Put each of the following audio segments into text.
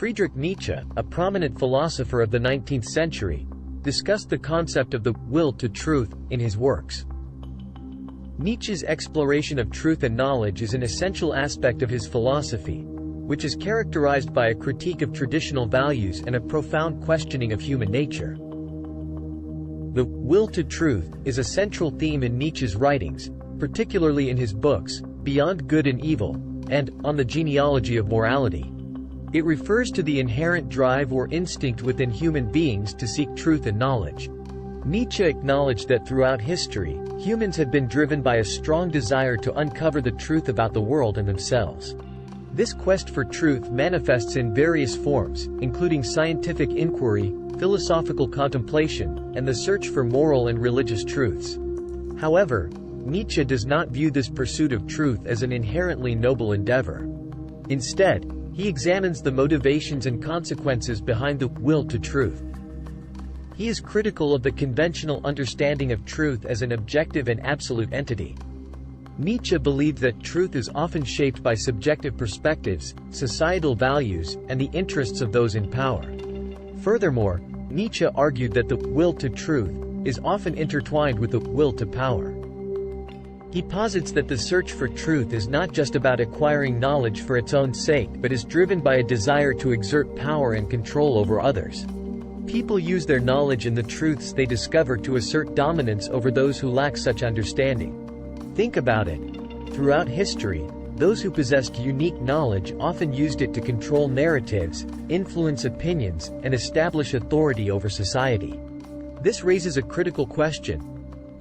Friedrich Nietzsche, a prominent philosopher of the 19th century, discussed the concept of the will to truth in his works. Nietzsche's exploration of truth and knowledge is an essential aspect of his philosophy, which is characterized by a critique of traditional values and a profound questioning of human nature. The will to truth is a central theme in Nietzsche's writings, particularly in his books, Beyond Good and Evil, and On the Genealogy of Morality. It refers to the inherent drive or instinct within human beings to seek truth and knowledge. Nietzsche acknowledged that throughout history, humans have been driven by a strong desire to uncover the truth about the world and themselves. This quest for truth manifests in various forms, including scientific inquiry, philosophical contemplation, and the search for moral and religious truths. However, Nietzsche does not view this pursuit of truth as an inherently noble endeavor. Instead, he examines the motivations and consequences behind the will to truth. He is critical of the conventional understanding of truth as an objective and absolute entity. Nietzsche believed that truth is often shaped by subjective perspectives, societal values, and the interests of those in power. Furthermore, Nietzsche argued that the will to truth is often intertwined with the will to power. He posits that the search for truth is not just about acquiring knowledge for its own sake but is driven by a desire to exert power and control over others. People use their knowledge and the truths they discover to assert dominance over those who lack such understanding. Think about it. Throughout history, those who possessed unique knowledge often used it to control narratives, influence opinions, and establish authority over society. This raises a critical question.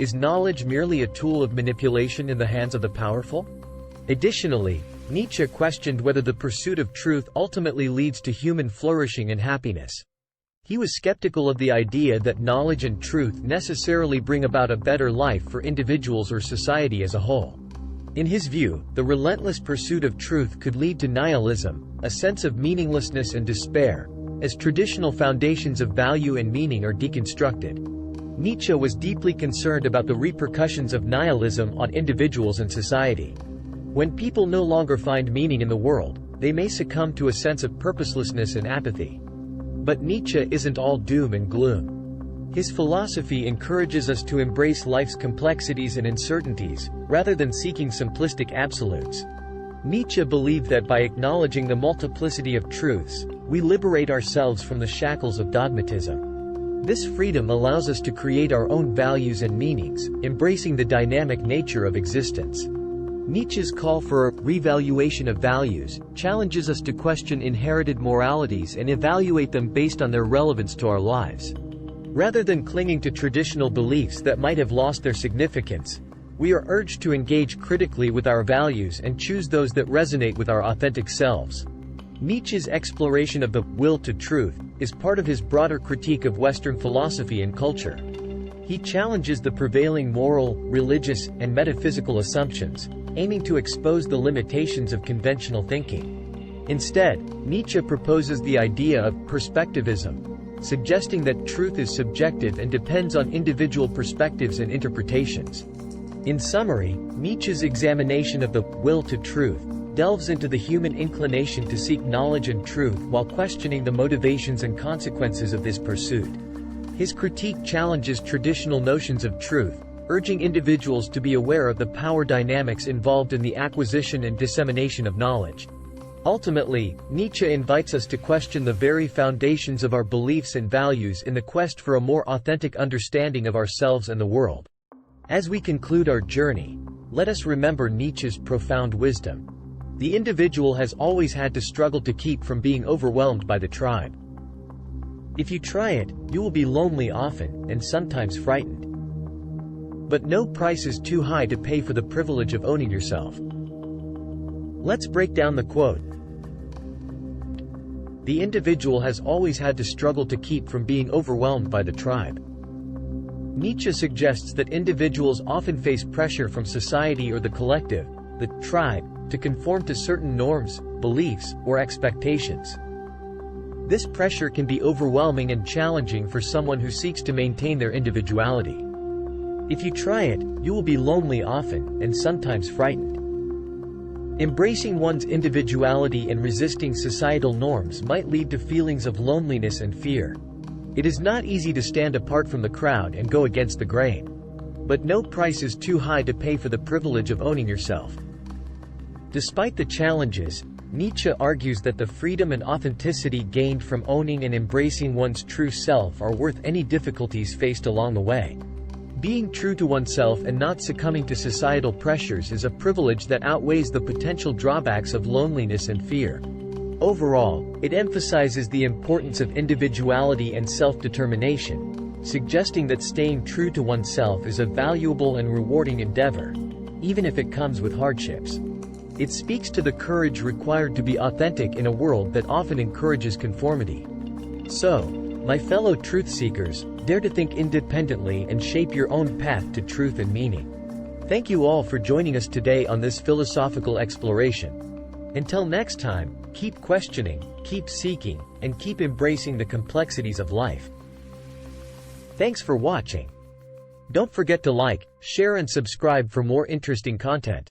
Is knowledge merely a tool of manipulation in the hands of the powerful? Additionally, Nietzsche questioned whether the pursuit of truth ultimately leads to human flourishing and happiness. He was skeptical of the idea that knowledge and truth necessarily bring about a better life for individuals or society as a whole. In his view, the relentless pursuit of truth could lead to nihilism, a sense of meaninglessness and despair, as traditional foundations of value and meaning are deconstructed. Nietzsche was deeply concerned about the repercussions of nihilism on individuals and society. When people no longer find meaning in the world, they may succumb to a sense of purposelessness and apathy. But Nietzsche isn't all doom and gloom. His philosophy encourages us to embrace life's complexities and uncertainties, rather than seeking simplistic absolutes. Nietzsche believed that by acknowledging the multiplicity of truths, we liberate ourselves from the shackles of dogmatism. This freedom allows us to create our own values and meanings, embracing the dynamic nature of existence. Nietzsche's call for a revaluation of values challenges us to question inherited moralities and evaluate them based on their relevance to our lives. Rather than clinging to traditional beliefs that might have lost their significance, we are urged to engage critically with our values and choose those that resonate with our authentic selves. Nietzsche's exploration of the will to truth is part of his broader critique of Western philosophy and culture. He challenges the prevailing moral, religious, and metaphysical assumptions, aiming to expose the limitations of conventional thinking. Instead, Nietzsche proposes the idea of perspectivism, suggesting that truth is subjective and depends on individual perspectives and interpretations. In summary, Nietzsche's examination of the will to truth delves into the human inclination to seek knowledge and truth while questioning the motivations and consequences of this pursuit. His critique challenges traditional notions of truth, urging individuals to be aware of the power dynamics involved in the acquisition and dissemination of knowledge. Ultimately, Nietzsche invites us to question the very foundations of our beliefs and values in the quest for a more authentic understanding of ourselves and the world. As we conclude our journey, let us remember Nietzsche's profound wisdom. The individual has always had to struggle to keep from being overwhelmed by the tribe. If you try it, you will be lonely often, and sometimes frightened. But no price is too high to pay for the privilege of owning yourself. Let's break down the quote. The individual has always had to struggle to keep from being overwhelmed by the tribe. Nietzsche suggests that individuals often face pressure from society or the collective, the tribe, to conform to certain norms, beliefs, or expectations. This pressure can be overwhelming and challenging for someone who seeks to maintain their individuality. If you try it, you will be lonely often, and sometimes frightened. Embracing one's individuality and resisting societal norms might lead to feelings of loneliness and fear. It is not easy to stand apart from the crowd and go against the grain. But no price is too high to pay for the privilege of owning yourself. Despite the challenges, Nietzsche argues that the freedom and authenticity gained from owning and embracing one's true self are worth any difficulties faced along the way. Being true to oneself and not succumbing to societal pressures is a privilege that outweighs the potential drawbacks of loneliness and fear. Overall, it emphasizes the importance of individuality and self-determination, suggesting that staying true to oneself is a valuable and rewarding endeavor, even if it comes with hardships. It speaks to the courage required to be authentic in a world that often encourages conformity. So, my fellow truth seekers, dare to think independently and shape your own path to truth and meaning. Thank you all for joining us today on this philosophical exploration. Until next time, keep questioning, keep seeking, and keep embracing the complexities of life. Thanks for watching. Don't forget to like, share and subscribe for more interesting content.